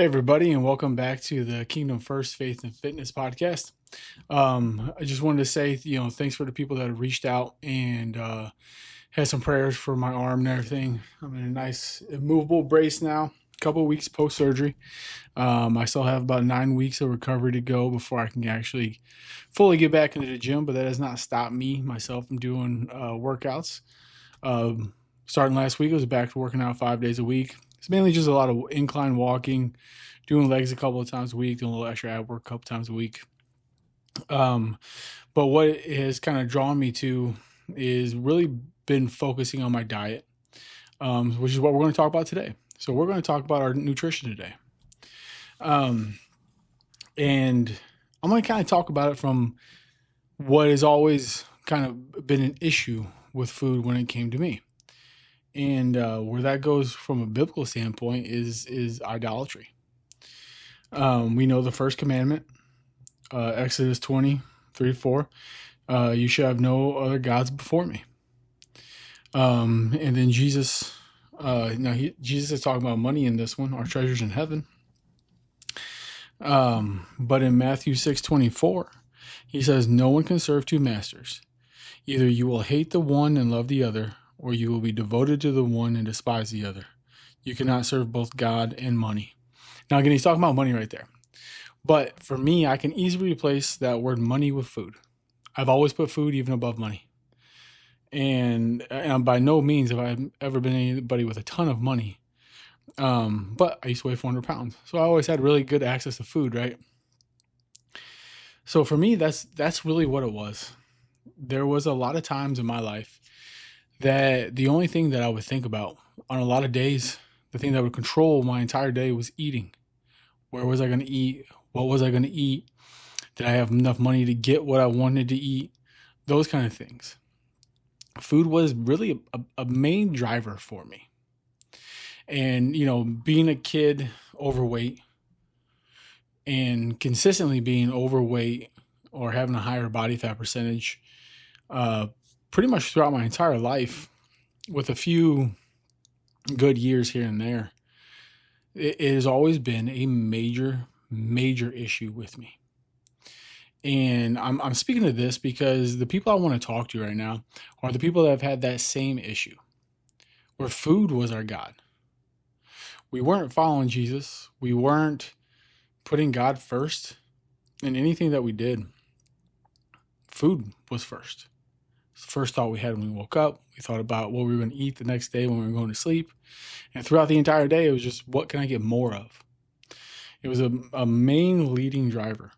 Hey, everybody, and welcome back to the Kingdom First Faith and Fitness podcast. I just wanted to say, thanks for the people that have reached out and had some prayers for my arm and everything. I'm in a nice immovable brace now, a couple of weeks post surgery. I still have about 9 weeks of recovery to go before I can actually fully get back into the gym, but that has not stopped myself from doing workouts. Starting last week, I was back to working out 5 days a week. It's mainly just a lot of incline walking, doing legs a couple of times a week, doing a little extra ab work a couple times a week. But what it has kind of drawn me to is really been focusing on my diet, which is what we're going to talk about today. So we're going to talk about our nutrition today. And I'm going to kind of talk about it from what has always kind of been an issue with food when it came to me. And where that goes from a biblical standpoint is idolatry. We know the first commandment, Exodus 20:3-4. You shall have no other gods before me. And then Jesus, Jesus is talking about money in this one, our treasures in heaven. But in Matthew 6:24, he says, no one can serve two masters. Either you will hate the one and love the other, or you will be devoted to the one and despise the other. You cannot serve both God and money. Now, again, he's talking about money right there. But for me, I can easily replace that word money with food. I've always put food even above money. And by no means have I ever been anybody with a ton of money. But I used to weigh 400 pounds. So I always had really good access to food, right? So for me, that's really what it was. There was a lot of times in my life that the only thing that I would think about on a lot of days, the thing that would control my entire day was eating. Where was I going to eat? What was I going to eat? Did I have enough money to get what I wanted to eat? Those kind of things. Food was really a main driver for me. And, being a kid overweight and consistently being overweight or having a higher body fat percentage, pretty much throughout my entire life, with a few good years here and there, it has always been a major issue with me. And I'm speaking to this because the people I want to talk to right now are the people that have had that same issue, where food was our God. We weren't following Jesus. We weren't putting God first in anything that we did. Food was first. It's the first thought we had when we woke up. We thought about what we were going to eat the next day when we were going to sleep. And throughout the entire day, it was just, what can I get more of? It was a main leading driver.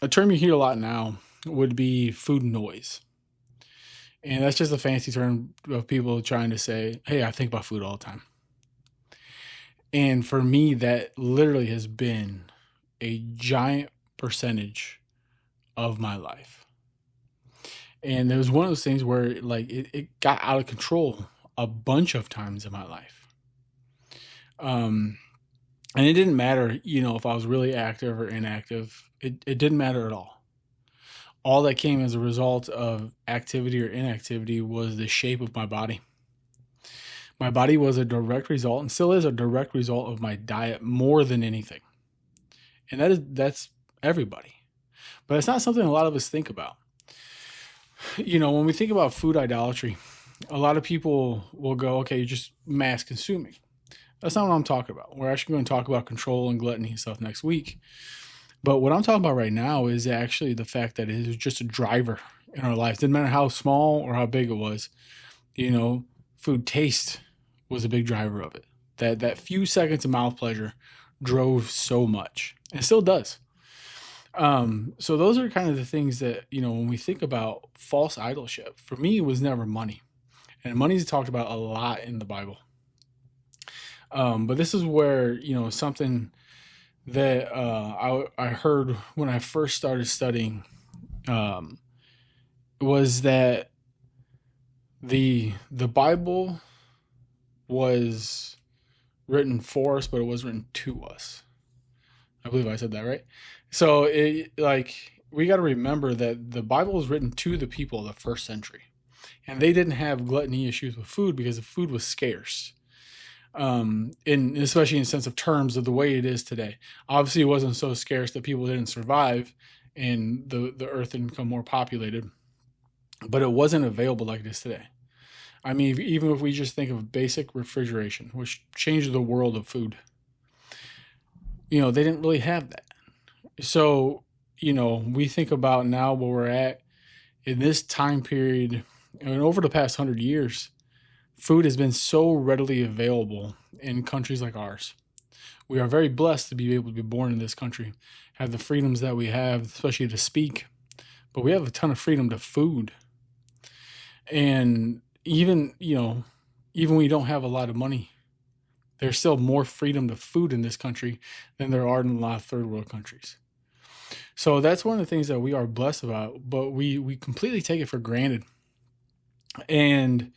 A term you hear a lot now would be food noise. And that's just a fancy term of people trying to say, hey, I think about food all the time. And for me, that literally has been a giant percentage of my life. And there was one of those things where it got out of control a bunch of times in my life. And it didn't matter, if I was really active or inactive. It didn't matter at all. All that came as a result of activity or inactivity was the shape of my body. My body was a direct result, and still is a direct result, of my diet more than anything. And that's everybody. But it's not something a lot of us think about. When we think about food idolatry, a lot of people will go, okay, you're just mass consuming. That's not what I'm talking about. We're actually going to talk about control and gluttony and stuff next week. But what I'm talking about right now is actually the fact that it is just a driver in our lives. Didn't matter how small or how big it was. Food taste was a big driver of it. That few seconds of mouth pleasure drove so much, and it still does. So those are kind of the things that, when we think about false idolship, for me, it was never money. And money is talked about a lot in the Bible. But this is where, something that I heard when I first started studying was that the Bible was written for us, but it was written to us. I believe I said that right. So we got to remember that the Bible was written to the people of the first century, and they didn't have gluttony issues with food because the food was scarce. in especially in the sense of terms of the way it is today. Obviously, it wasn't so scarce that people didn't survive, and the earth didn't become more populated, but it wasn't available like it is today. I mean, even if we just think of basic refrigeration, which changed the world of food, they didn't really have that. So, we think about now where we're at in this time period, and over the past 100 years, food has been so readily available in countries like ours. We are very blessed to be able to be born in this country, have the freedoms that we have, especially to speak, but we have a ton of freedom to food. And even when you don't have a lot of money, there's still more freedom to food in this country than there are in a lot of third world countries. So that's one of the things that we are blessed about, but we completely take it for granted. And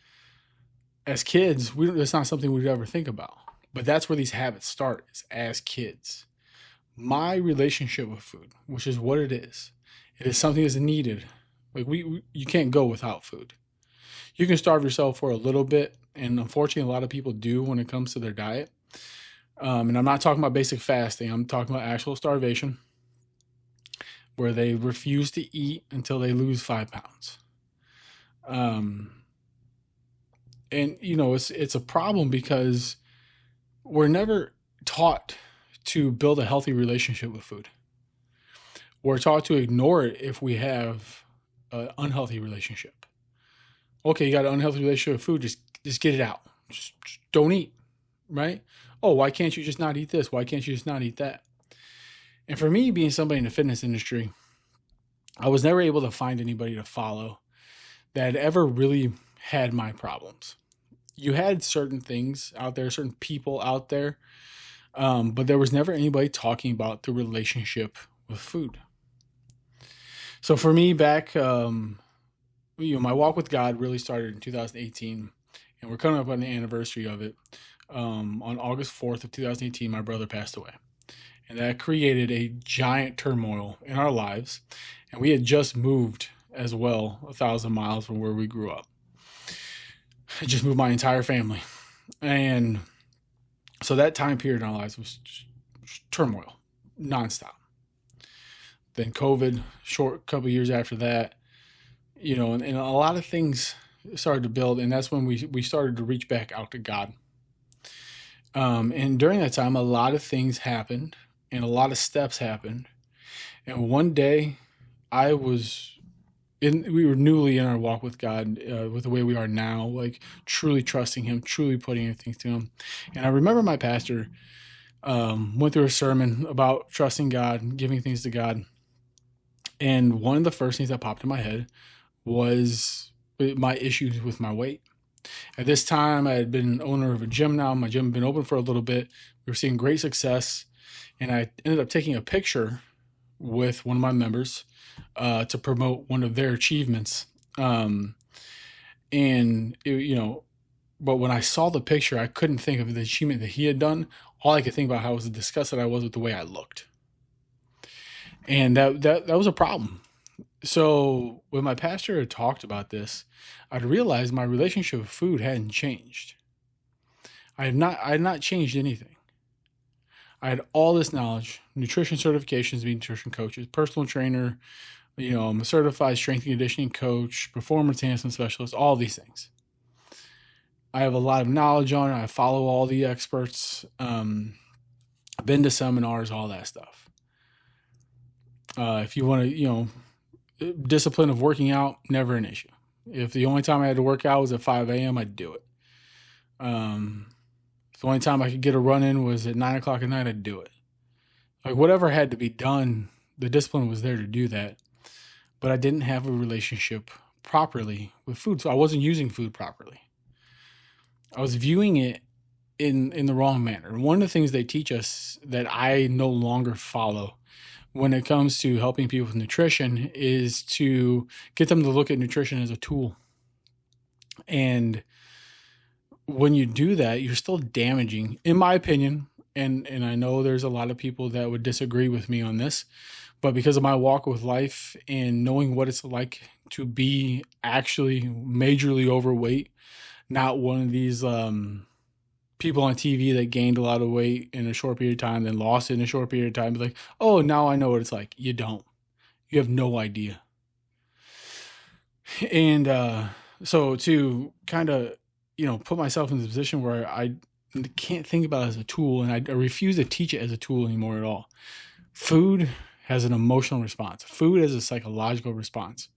as kids, it's not something we'd ever think about. But that's where these habits start, is as kids. My relationship with food, which is what it is something that's needed. Like you can't go without food. You can starve yourself for a little bit, and unfortunately, a lot of people do when it comes to their diet. And I'm not talking about basic fasting. I'm talking about actual starvation, where they refuse to eat until they lose 5 pounds. And it's a problem because we're never taught to build a healthy relationship with food. We're taught to ignore it if we have an unhealthy relationship. Okay, you got an unhealthy relationship with food, just get it out. Just don't eat, right? Oh, why can't you just not eat this? Why can't you just not eat that? And for me, being somebody in the fitness industry, I was never able to find anybody to follow that had ever really had my problems. You had certain things out there, certain people out there, but there was never anybody talking about the relationship with food. So for me, back, my walk with God really started in 2018, and we're coming up on the anniversary of it. On August 4th of 2018, my brother passed away, and that created a giant turmoil in our lives. And we had just moved as well, 1,000 miles from where we grew up. I just moved my entire family. And so that time period in our lives was just turmoil, nonstop. Then COVID, short couple years after that, and a lot of things started to build. And that's when we started to reach back out to God. And during that time, a lot of things happened and a lot of steps happened. And one day we were newly in our walk with God, with the way we are now, like truly trusting Him, truly putting everything to Him. And I remember my pastor went through a sermon about trusting God, giving things to God. And one of the first things that popped in my head was my issues with my weight. At this time, I had been owner of a gym now. My gym had been open for a little bit. We were seeing great success. And I ended up taking a picture with one of my members to promote one of their achievements. But when I saw the picture, I couldn't think of the achievement that he had done. All I could think about how was disgusted I was with the way I looked. And that was a problem. So when my pastor had talked about this, I'd realized my relationship with food hadn't changed. I had not changed anything. I had all this knowledge, nutrition certifications, being nutrition coaches, personal trainer, I'm a certified strength and conditioning coach, performance enhancement specialist, all these things. I have a lot of knowledge on it. I follow all the experts. I've been to seminars, all that stuff. If you want to, discipline of working out, never an issue. If the only time I had to work out was at 5 a.m., I'd do it. If the only time I could get a run in was at 9 o'clock at night, I'd do it. Like whatever had to be done, the discipline was there to do that. But I didn't have a relationship properly with food. So I wasn't using food properly. I was viewing it in the wrong manner. One of the things they teach us that I no longer follow when it comes to helping people with nutrition is to get them to look at nutrition as a tool. And when you do that, you're still damaging, in my opinion, and I know there's a lot of people that would disagree with me on this, but because of my walk with life and knowing what it's like to be actually majorly overweight, not one of these people on TV that gained a lot of weight in a short period of time, then lost it in a short period of time. Be like, oh, now I know what it's like. You don't. You have no idea. And so to kind of, put myself in the position where I can't think about it as a tool, and I refuse to teach it as a tool anymore at all. Food has an emotional response. Food has a psychological response.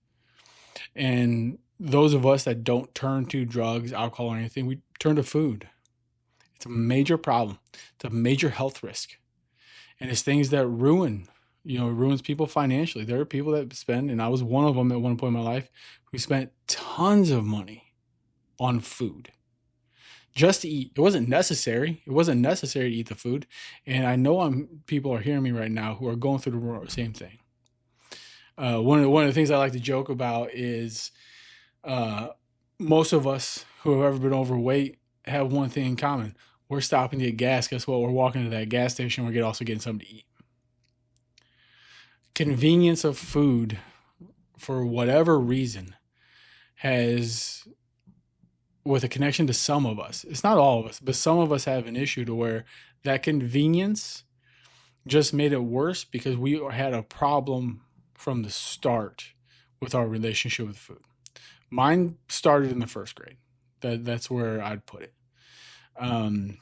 And those of us that don't turn to drugs, alcohol, or anything, we turn to food. It's a major problem. It's a major health risk. And it's things that ruins people financially. There are people that spend, and I was one of them at one point in my life, who spent tons of money on food just to eat. It wasn't necessary. It wasn't necessary to eat the food. And I know people are hearing me right now who are going through the same thing. One of the things I like to joke about is most of us who have ever been overweight have one thing in common. We're stopping to get gas. Guess what? We're walking to that gas station. We're also getting something to eat. Convenience of food, for whatever reason, has, with a connection to some of us, it's not all of us, but some of us have an issue to where that convenience just made it worse because we had a problem from the start with our relationship with food. Mine started in the first grade. That's where I'd put it. I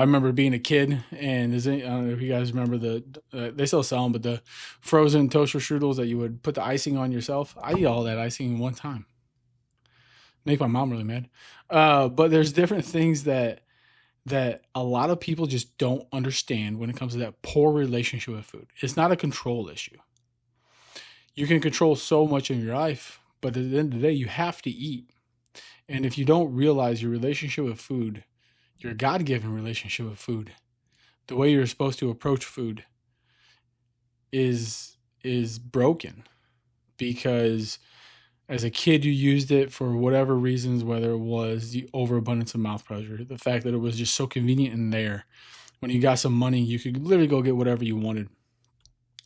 remember being a kid, and I don't know if you guys remember they still sell them, but the frozen toaster strudels that you would put the icing on yourself. I eat all that icing in one time. Make my mom really mad. But there's different things that a lot of people just don't understand when it comes to that poor relationship with food. It's not a control issue. You can control so much in your life, but at the end of the day, you have to eat. And if you don't realize your relationship with food, your God-given relationship with food, the way you're supposed to approach food is broken, because as a kid you used it for whatever reasons, whether it was the overabundance of mouth pleasure, the fact that it was just so convenient in there. When you got some money, you could literally go get whatever you wanted.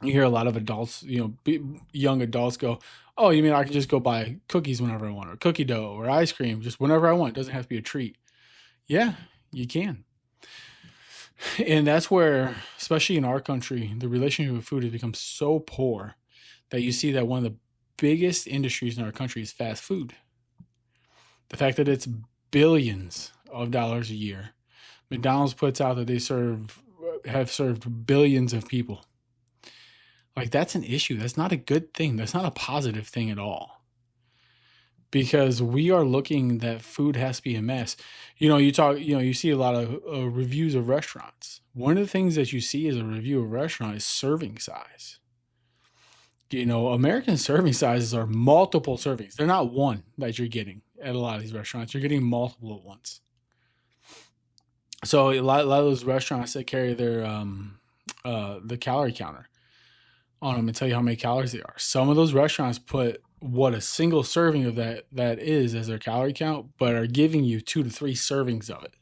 You hear a lot of adults, young adults go, oh, you mean I can just go buy cookies whenever I want, or cookie dough, or ice cream, just whenever I want. It doesn't have to be a treat. Yeah, you can. And that's where, especially in our country, the relationship with food has become so poor that you see that one of the biggest industries in our country is fast food. The fact that it's billions of dollars a year. McDonald's puts out that they have served billions of people. Like, that's an issue. That's not a good thing. That's not a positive thing at all. Because we are looking that food has to be a mess. You see a lot of reviews of restaurants. One of the things that you see as a review of a restaurant is serving size. American serving sizes are multiple servings. They're not one that you're getting at a lot of these restaurants. You're getting multiple at once. So a lot of those restaurants that carry their the calorie counter on them and tell you how many calories they are. Some of those restaurants put what a single serving of that is as their calorie count, but are giving you 2 to 3 servings of it.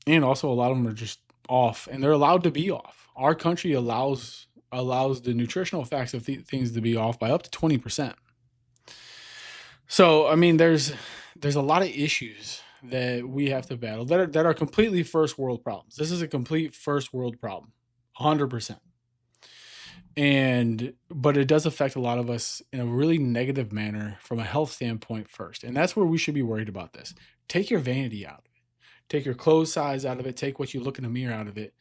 And also a lot of them are just off, and they're allowed to be off. Our country allows the nutritional facts of things to be off by up to 20%. So, I mean, there's a lot of issues that we have to battle that are completely first world problems. This is a complete first world problem, 100%. But it does affect a lot of us in a really negative manner from a health standpoint first. And that's where we should be worried about this. Take your vanity out of it. Take your clothes size out of it. Take what you look in the mirror out of it.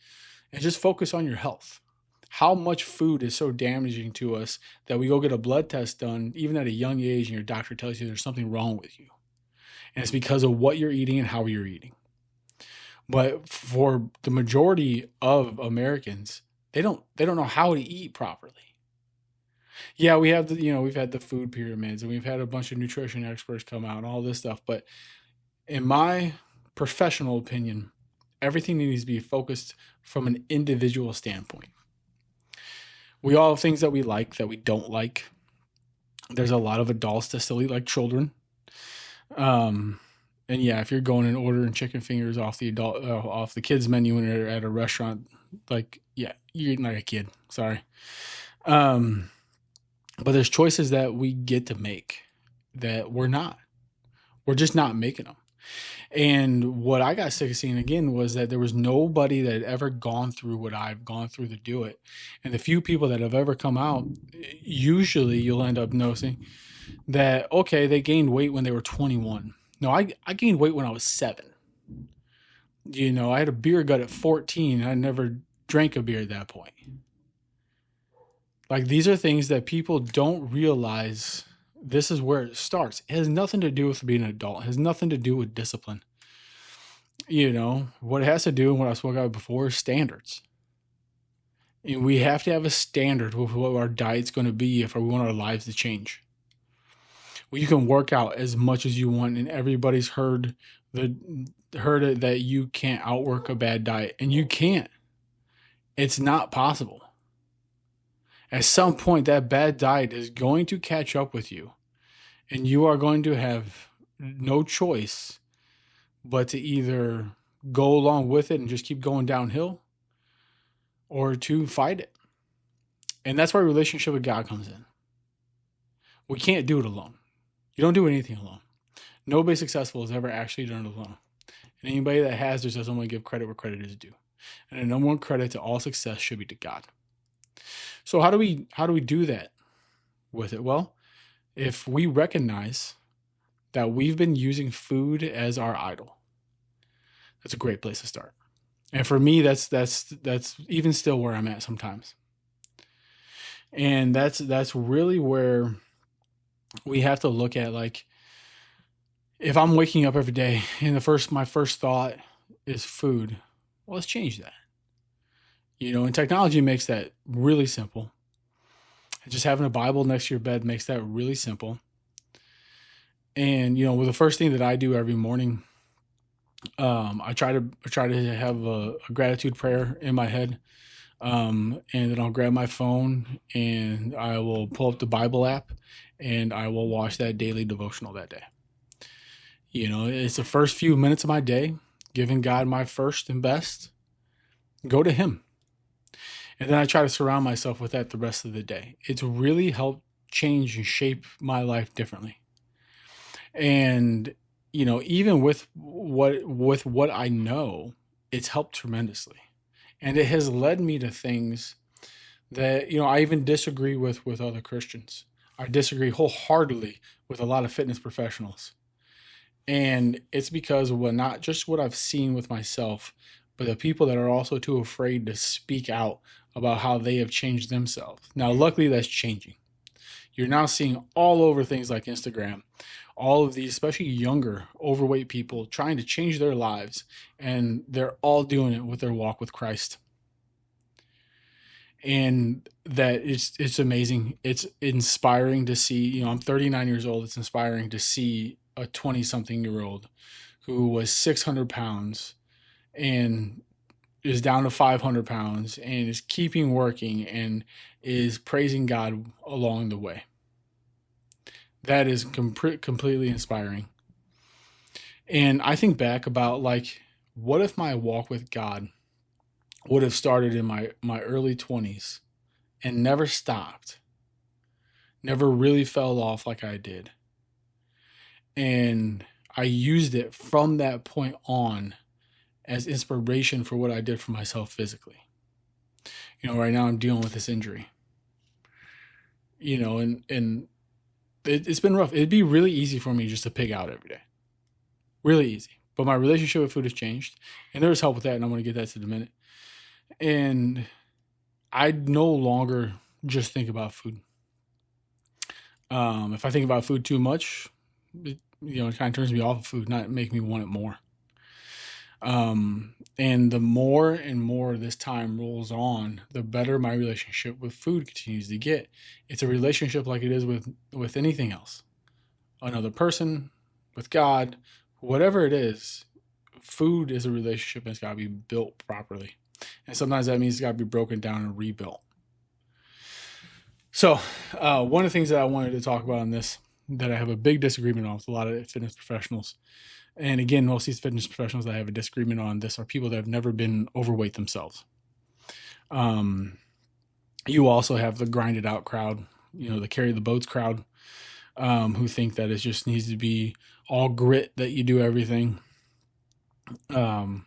And just focus on your health. How much food is so damaging to us that we go get a blood test done, even at a young age, and your doctor tells you there's something wrong with you. And it's because of what you're eating and how you're eating. But for the majority of Americans, they don't know how to eat properly. Yeah, we have we've had the food pyramids, and we've had a bunch of nutrition experts come out and all this stuff. But in my professional opinion, everything needs to be focused from an individual standpoint. We all have things that we like, that we don't like. There's a lot of adults that still eat like children. And yeah, if you're going and ordering chicken fingers off the kids menu when you're at a restaurant, like, yeah, you're eating like a kid. Sorry. But there's choices that we get to make that we're just not making them. And what I got sick of seeing again was that there was nobody that had ever gone through what I've gone through to do it. And the few people that have ever come out, usually you'll end up noticing that, okay, they gained weight when they were 21. No, I gained weight when I was 7. I had a beer gut at 14. I never drank a beer at that point. Like, these are things that people don't realize. This is where it starts. It has nothing to do with being an adult. It has nothing to do with discipline. What it has to do, and what I spoke about before, is standards. And we have to have a standard with what our diet's going to be if we want our lives to change. Well, you can work out as much as you want, and everybody's heard it that you can't outwork a bad diet, and you can't. It's not possible. At some point, that bad diet is going to catch up with you, and you are going to have no choice but to either go along with it and just keep going downhill, or to fight it. And that's where relationship with God comes in. We can't do it alone. You don't do anything alone. Nobody successful has ever actually done it alone. And anybody that has just doesn't want to give credit where credit is due. And the number one credit to all success should be to God. So how do we do that with it? Well, if we recognize that we've been using food as our idol, that's a great place to start. And for me, that's even still where I'm at sometimes. And that's really where we have to look at, like, if I'm waking up every day and my first thought is food, well, let's change that. And technology makes that really simple. Just having a Bible next to your bed makes that really simple. And, well, the first thing that I do every morning, I try to have a gratitude prayer in my head. And then I'll grab my phone and I will pull up the Bible app and I will watch that daily devotional that day. It's the first few minutes of my day, giving God my first and best. Go to Him. And then I try to surround myself with that the rest of the day. It's really helped change and shape my life differently. And, even with what I know, it's helped tremendously. And it has led me to things that, I even disagree with other Christians. I disagree wholeheartedly with a lot of fitness professionals. And it's because of not just what I've seen with myself, but the people that are also too afraid to speak out about how they have changed themselves. Now, luckily, that's changing. You're now seeing all over things like Instagram, all of these, especially younger, overweight people trying to change their lives, and they're all doing it with their walk with Christ. And that it's amazing. It's inspiring to see. I'm 39 years old. It's inspiring to see a 20-something-year-old who was 600 pounds and is down to 500 pounds and is keeping working and is praising God along the way. That is completely inspiring. And I think back about, like, what if my walk with God would have started in my early 20s and never stopped, never really fell off like I did. And I used it from that point on as inspiration for what I did for myself physically. Right now I'm dealing with this injury. And it's been rough. It'd be really easy for me just to pig out every day. Really easy. But my relationship with food has changed. And there's help with that, and I'm going to get that in a minute. And I no longer just think about food. If I think about food too much, it kind of turns me off of food, not make me want it more. And the more and more this time rolls on, the better my relationship with food continues to get. It's a relationship like it is with anything else. Another person, with God, whatever it is, food is a relationship that's got to be built properly. And sometimes that means it's got to be broken down and rebuilt. So, one of the things that I wanted to talk about on this, that I have a big disagreement on with a lot of fitness professionals, and again, most of these fitness professionals that I have a disagreement on this are people that have never been overweight themselves. You also have the grinded out crowd, the carry the boats crowd, who think that it just needs to be all grit that you do everything. Um,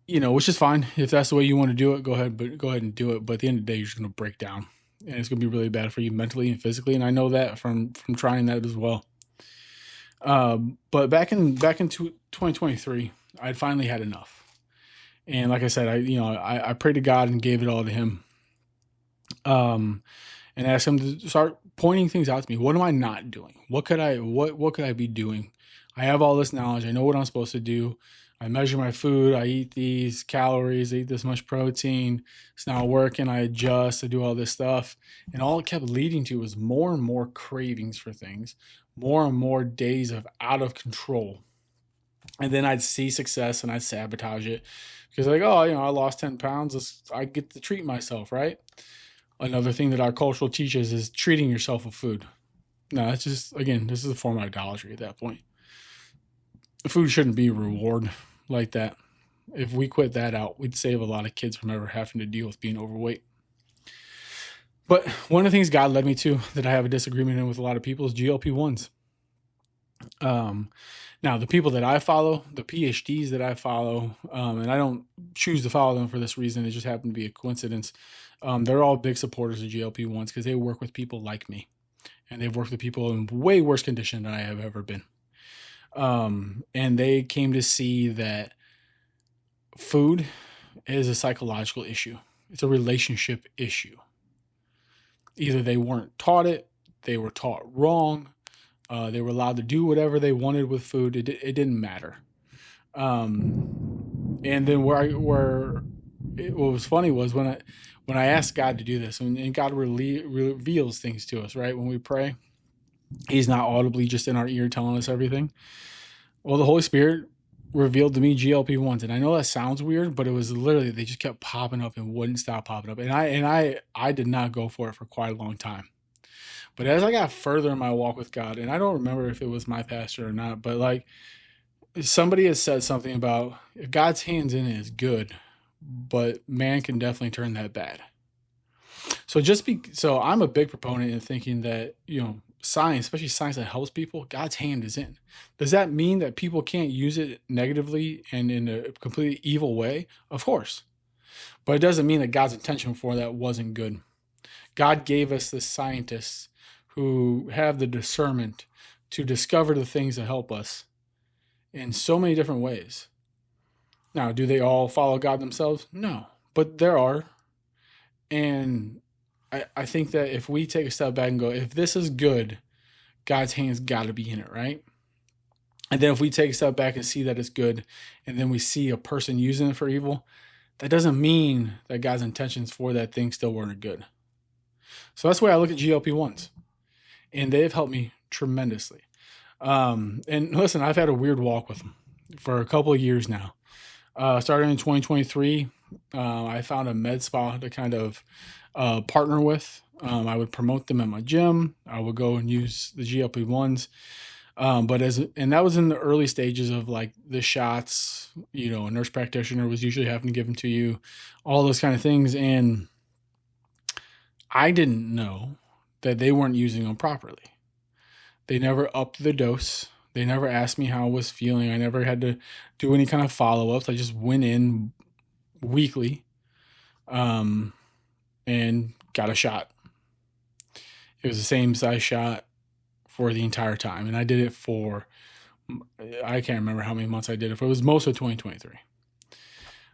which is fine. If that's the way you want to do it, go ahead and do it. But at the end of the day, you're just going to break down, and it's going to be really bad for you mentally and physically. And I know that from trying that as well. But back in 2023, I'd finally had enough. And like I said, I prayed to God and gave it all to him. And asked him to start pointing things out to me. What am I not doing? What could I be doing? I have all this knowledge. I know what I'm supposed to do. I measure my food. I eat these calories. I eat this much protein. It's not working. I adjust. I do all this stuff. And all it kept leading to was more and more cravings for things, more and more days of out of control. And then I'd see success and I'd sabotage it because I lost 10 pounds. I get to treat myself, right? Another thing that our culture teaches is treating yourself with food. No, it's just, again, this is a form of idolatry at that point. Food shouldn't be a reward like that. If we quit that out, we'd save a lot of kids from ever having to deal with being overweight. But one of the things God led me to that I have a disagreement in with a lot of people is GLP-1s. Now, the people that I follow, the PhDs that I follow, and I don't choose to follow them for this reason. It just happened to be a coincidence. They're all big supporters of GLP-1s because they work with people like me. And they've worked with people in way worse condition than I have ever been. And they came to see that food is a psychological issue. It's a relationship issue. Either they weren't taught it, they were taught wrong, they were allowed to do whatever they wanted with food. It didn't matter. And then what was funny was when I asked God to do this, and God reveals things to us, right? When we pray, he's not audibly just in our ear telling us everything. Well, the Holy Spirit revealed to me GLP-1s, and I know that sounds weird, but it was literally, they just kept popping up and wouldn't stop popping up. And I did not go for it for quite a long time. But as I got further in my walk with God, and I don't remember if it was my pastor or not, but like somebody has said something about if God's hands in it is good, but man can definitely turn that bad. So I'm a big proponent in thinking that, science, especially science that helps people, God's hand is in. Does that mean that people can't use it negatively and in a completely evil way? Of course. But it doesn't mean that God's intention for that wasn't good. God gave us the scientists who have the discernment to discover the things that help us in so many different ways. Now, do they all follow God themselves? No, but there are. And I think that if we take a step back and go, if this is good, God's hand's got to be in it, right? And then if we take a step back and see that it's good, and then we see a person using it for evil, that doesn't mean that God's intentions for that thing still weren't good. So that's the way I look at GLP-1s. And they've helped me tremendously. And listen, I've had a weird walk with them for a couple of years now. Starting in 2023, I found a med spa to kind of partner with. I would promote them at my gym. I would go and use the GLP-1s. And that was in the early stages of like the shots, a nurse practitioner was usually having to give them to you, all those kind of things. And I didn't know that they weren't using them properly. They never upped the dose. They never asked me how I was feeling. I never had to do any kind of follow-ups. I just went in weekly and got a shot. It was the same size shot for the entire time. And I did it for, I can't remember how many months I did it for. It was most of 2023.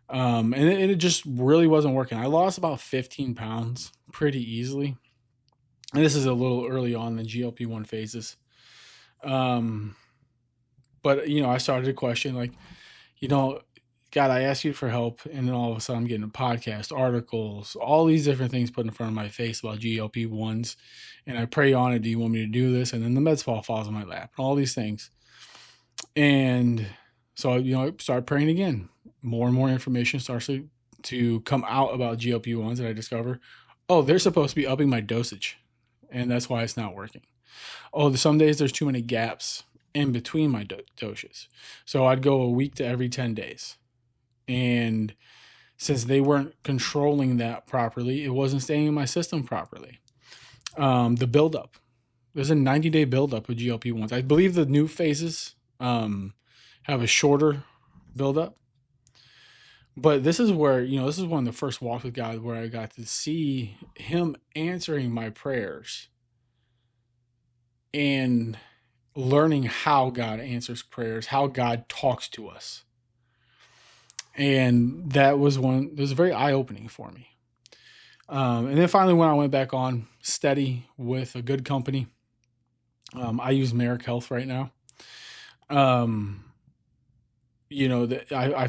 And it just really wasn't working. I lost about 15 pounds pretty easily. And this is a little early on in the GLP-1 phases. But, I started to question, like, God, I asked you for help, and then all of a sudden I'm getting a podcast, articles, all these different things put in front of my face about GLP-1s, and I pray on it, do you want me to do this? And then the med spa falls on my lap, all these things. And so, I started praying again. More and more information starts to come out about GLP-1s, and I discover, they're supposed to be upping my dosage, and that's why it's not working. Some days there's too many gaps in between my doses. So I'd go a week to every 10 days. And since they weren't controlling that properly, it wasn't staying in my system properly. The buildup. there's a 90-day buildup with GLP-1s. I believe the new phases have a shorter buildup. But this is where, this is one of the first walks with God where I got to see him answering my prayers and learning how God answers prayers, how God talks to us. And that was very eye-opening for me. And then finally, when I went back on steady with a good company, I use Merrick Health right now. I've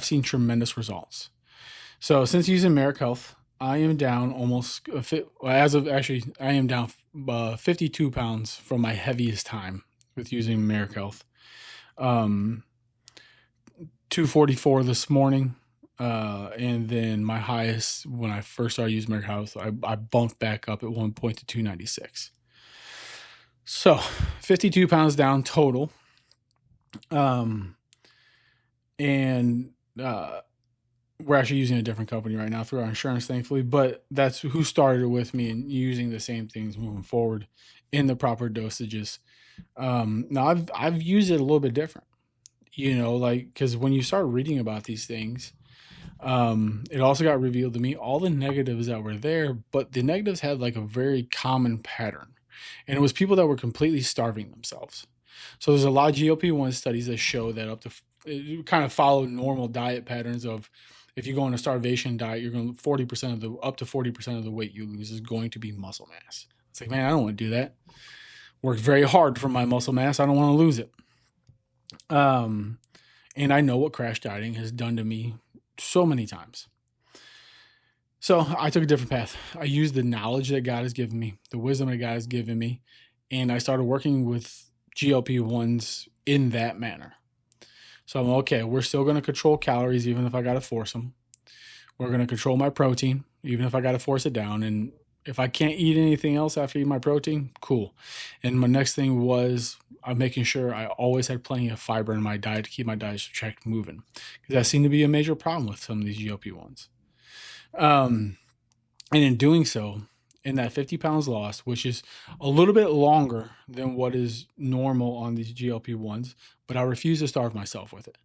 seen tremendous results. So since using Merrick Health, I am down I am down 52 pounds from my heaviest time with using Merrick Health. 244 this morning. And then my highest when I first started using Merrick Health, I bumped back up at one point to 296. So 52 pounds down total. We're actually using a different company right now through our insurance, thankfully, but that's who started with me and using the same things moving forward in the proper dosages. Now I've used it a little bit different, because when you start reading about these things, it also got revealed to me all the negatives that were there, but the negatives had like a very common pattern, and it was people that were completely starving themselves. So there's a lot of GLP-1 studies that show that it kind of follow normal diet patterns of, if you go on a starvation diet, you're going to up to 40% of the weight you lose is going to be muscle mass. It's like, man, I don't want to do that. Worked very hard for my muscle mass. I don't want to lose it. And I know what crash dieting has done to me so many times. So I took a different path. I used the knowledge that God has given me, the wisdom that God has given me, and I started working with GLP-1s in that manner. So I'm okay. We're still going to control calories, even if I got to force them. We're going to control my protein, even if I got to force it down. And if I can't eat anything else after eating my protein, cool. And my next thing was making sure I always had plenty of fiber in my diet to keep my digestive tract moving, because that seemed to be a major problem with some of these GLP-1s. And in doing so, in that 50 pounds lost, which is a little bit longer than what is normal on these GLP-1s, but I refuse to starve myself with it.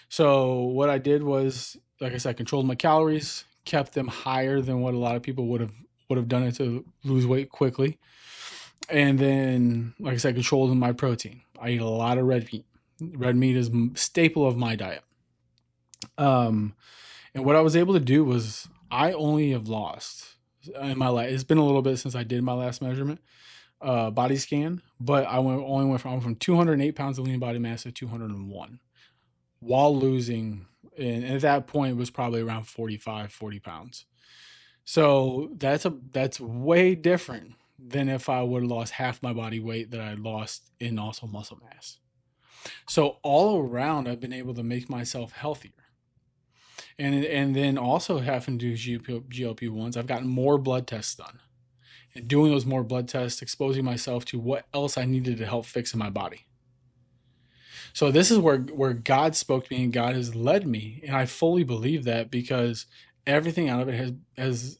So what I did was, like I said, controlled my calories, kept them higher than what a lot of people would have done it to lose weight quickly. And then, like I said, controlled my protein. I eat a lot of red meat. Red meat is a staple of my diet. And what I was able to do was, I only have lost in my life. It's been a little bit since I did my last measurement, body scan, but I only went from 208 pounds of lean body mass to 201 while losing. And at that point, it was probably around 40 pounds. So that's way different than if I would have lost half my body weight that I lost in also muscle mass. So all around, I've been able to make myself healthier. And then also having to do GLP-1s, I've gotten more blood tests done. And doing those more blood tests, exposing myself to what else I needed to help fix in my body. So this is where God spoke to me and God has led me. And I fully believe that, because everything out of it has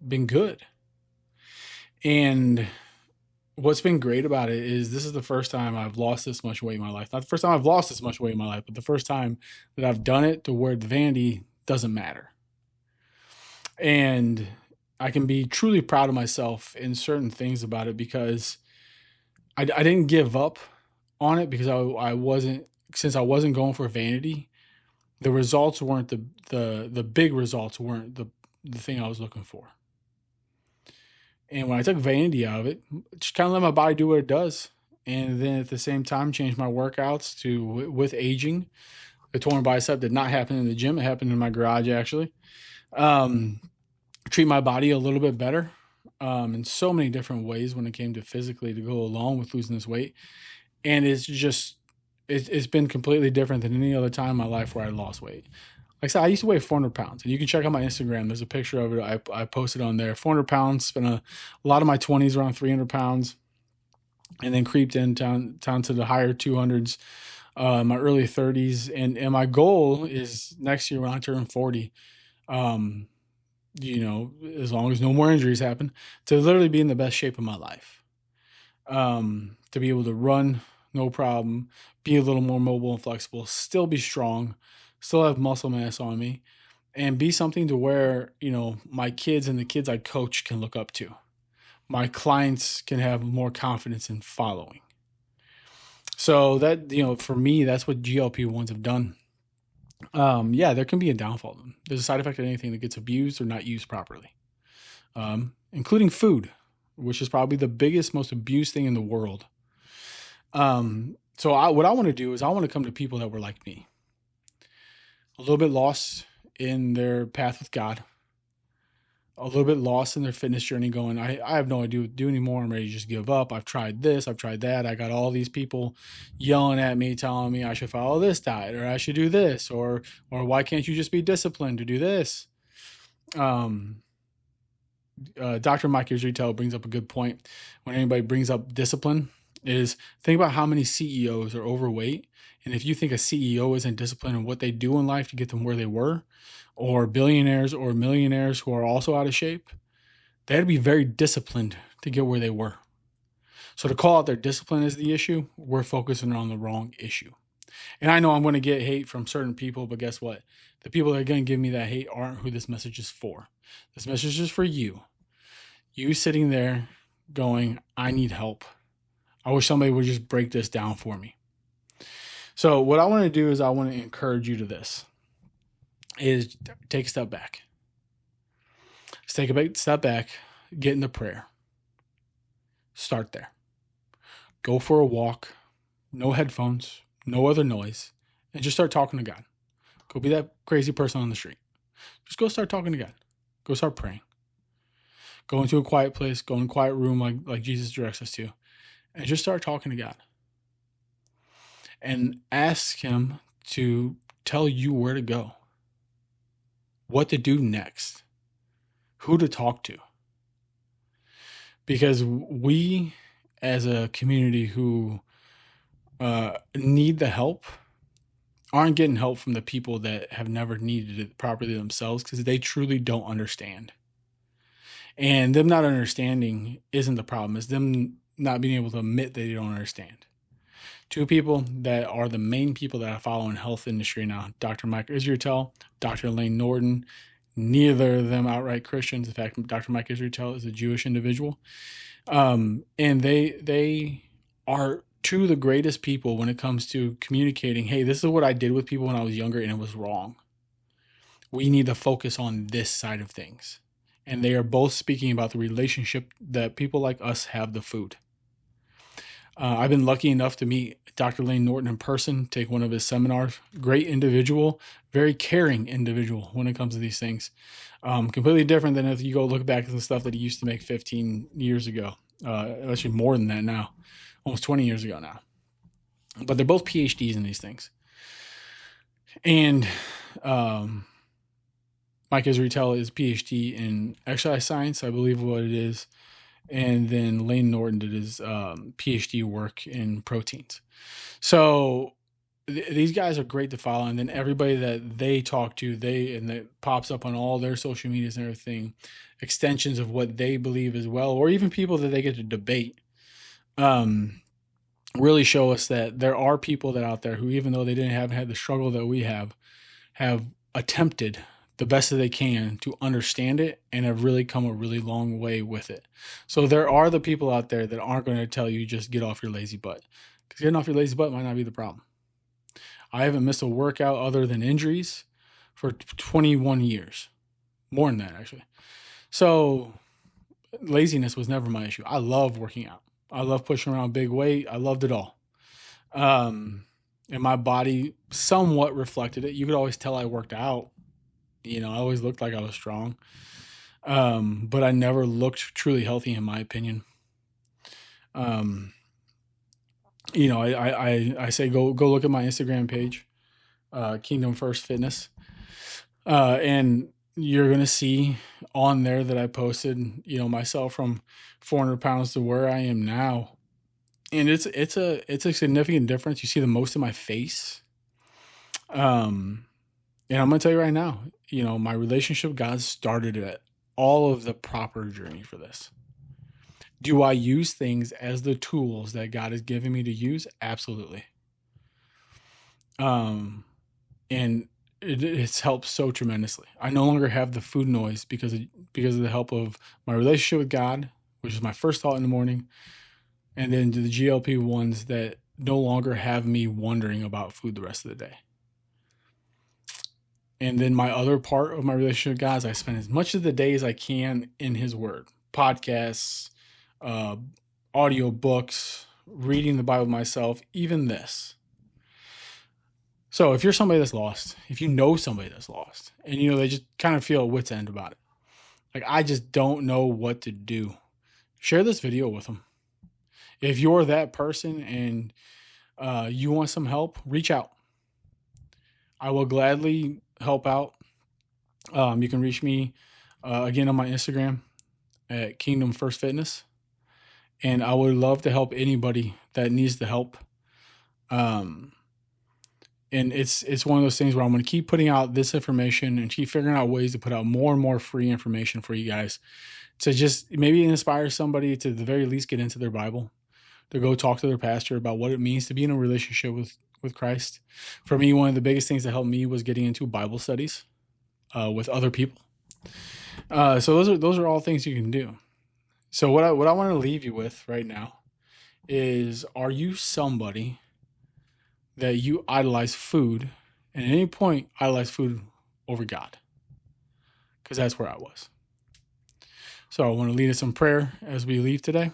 been good. And what's been great about it is this is the first time I've lost this much weight in my life. Not the first time I've lost this much weight in my life, but the first time that I've done it to where the vanity doesn't matter. And I can be truly proud of myself in certain things about it, because I didn't give up on it, because since I wasn't going for vanity, the results weren't the big results weren't the thing I was looking for. And when I took vanity out of it, just kind of let my body do what it does. And then at the same time, changed my workouts to, with aging, the torn bicep did not happen in the gym. It happened in my garage, actually. Treat my body a little bit better in so many different ways when it came to physically to go along with losing this weight. And it's been completely different than any other time in my life where I lost weight. Like I said, I used to weigh 400 pounds, and you can check out my Instagram. There's a picture of it. I posted on there. 400 pounds, spent a lot of my 20s around 300 pounds, and then creeped in down to the higher 200s, my early 30s. And my goal is next year when I turn 40, as long as no more injuries happen, to literally be in the best shape of my life. to be able to run, no problem, be a little more mobile and flexible, still be strong, still have muscle mass on me, and be something to where, my kids and the kids I coach can look up to. My clients can have more confidence in following. So that, for me, that's what GLP-1s have done. Yeah, there can be a downfall. There's a side effect of anything that gets abused or not used properly, including food, which is probably the biggest, most abused thing in the world. So what I want to do is I want to come to people that were like me, a little bit lost in their path with God, a little bit lost in their fitness journey, going, I have no idea what to do anymore. I'm ready to just give up. I've tried this, I've tried that. I got all these people yelling at me, telling me I should follow this diet, or I should do this, or why can't you just be disciplined to do this? Dr. Mike Israetel brings up a good point when anybody brings up discipline, is think about how many CEOs are overweight. And if you think a CEO isn't disciplined in what they do in life to get them where they were, or billionaires or millionaires who are also out of shape, they had to be very disciplined to get where they were. So to call out their discipline as the issue, we're focusing on the wrong issue. And I know I'm going to get hate from certain people, but guess what? The people that are going to give me that hate aren't who this message is for. This message is for you. You sitting there going, I need help. I wish somebody would just break this down for me. So what I want to do is I want to encourage you to this, is take a step back. Just take a step back, get into prayer. Start there. Go for a walk, no headphones, no other noise, and just start talking to God. Go be that crazy person on the street. Just go start talking to God. Go start praying. Go into a quiet place, go in a quiet room like Jesus directs us to, and just start talking to God. And ask him to tell you where to go, what to do next, who to talk to. Because we, as a community who need the help, aren't getting help from the people that have never needed it properly themselves, because they truly don't understand. And them not understanding isn't the problem. It's them not being able to admit that they don't understand. Two people that are the main people that I follow in health industry now, Dr. Mike Israetel, Dr. Layne Norton, neither of them outright Christians. In fact, Dr. Mike Israetel is a Jewish individual. And they are two of the greatest people when it comes to communicating, hey, this is what I did with people when I was younger and it was wrong. We need to focus on this side of things. And they are both speaking about the relationship that people like us have to food. I've been lucky enough to meet Dr. Layne Norton in person, take one of his seminars. Great individual, very caring individual when it comes to these things. Completely different than if you go look back at the stuff that he used to make 15 years ago. Actually more than that now, almost 20 years ago now. But they're both PhDs in these things. And Mike Israetel is PhD in exercise science, I believe what it is. And then Layne Norton did his PhD work in proteins. So these guys are great to follow. And then everybody that they talk to, and that pops up on all their social medias and everything, extensions of what they believe as well, or even people that they get to debate, really show us that there are people that out there who, even though they haven't had the struggle that we have attempted the best that they can to understand it and have really come a really long way with it. So there are the people out there that aren't going to tell you just get off your lazy butt, because getting off your lazy butt might not be the problem. I haven't missed a workout other than injuries for 21 years, more than that actually. So laziness was never my issue. I love working out. I love pushing around big weight. I loved it all. And my body somewhat reflected it. You could always tell I worked out. I always looked like I was strong. But I never looked truly healthy in my opinion. I say go look at my Instagram page, Kingdom First Fitness. And you're going to see on there that I posted, myself from 400 pounds to where I am now. And it's a significant difference. You see the most of my face. And I'm going to tell you right now, my relationship with God started at all of the proper journey for this. Do I use things as the tools that God has given me to use? Absolutely. And it's helped so tremendously. I no longer have the food noise because of the help of my relationship with God, which is my first thought in the morning, and then the GLP-1s that no longer have me wondering about food the rest of the day. And then my other part of my relationship with God is I spend as much of the day as I can in His Word, podcasts, audio books, reading the Bible myself, even this. So if you're somebody that's lost, if you know somebody that's lost, and they just kind of feel a wit's end about it, like, I just don't know what to do, share this video with them. If you're that person and you want some help, reach out. I will gladly help out. You can reach me again on my Instagram at Kingdom First Fitness, and I would love to help anybody that needs the help. And it's one of those things where I'm going to keep putting out this information and keep figuring out ways to put out more and more free information for you guys to just maybe inspire somebody to the very least get into their Bible, to go talk to their pastor about what it means to be in a relationship with Christ. For me, one of the biggest things that helped me was getting into Bible studies with other people. So those are all things you can do. So what I want to leave you with right now is, are you somebody that you idolize food, and at any point idolize food over God? Because that's where I was. So I want to lead us in prayer as we leave today.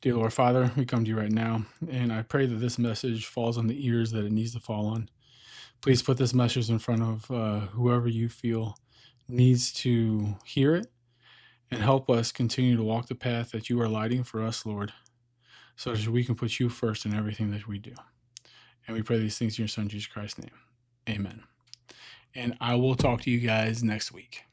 Dear Lord Father, we come to you right now, and I pray that this message falls on the ears that it needs to fall on. Please put this message in front of whoever you feel needs to hear it, and help us continue to walk the path that you are lighting for us, Lord, so that we can put you first in everything that we do. And we pray these things in your Son, Jesus Christ's name. Amen. And I will talk to you guys next week.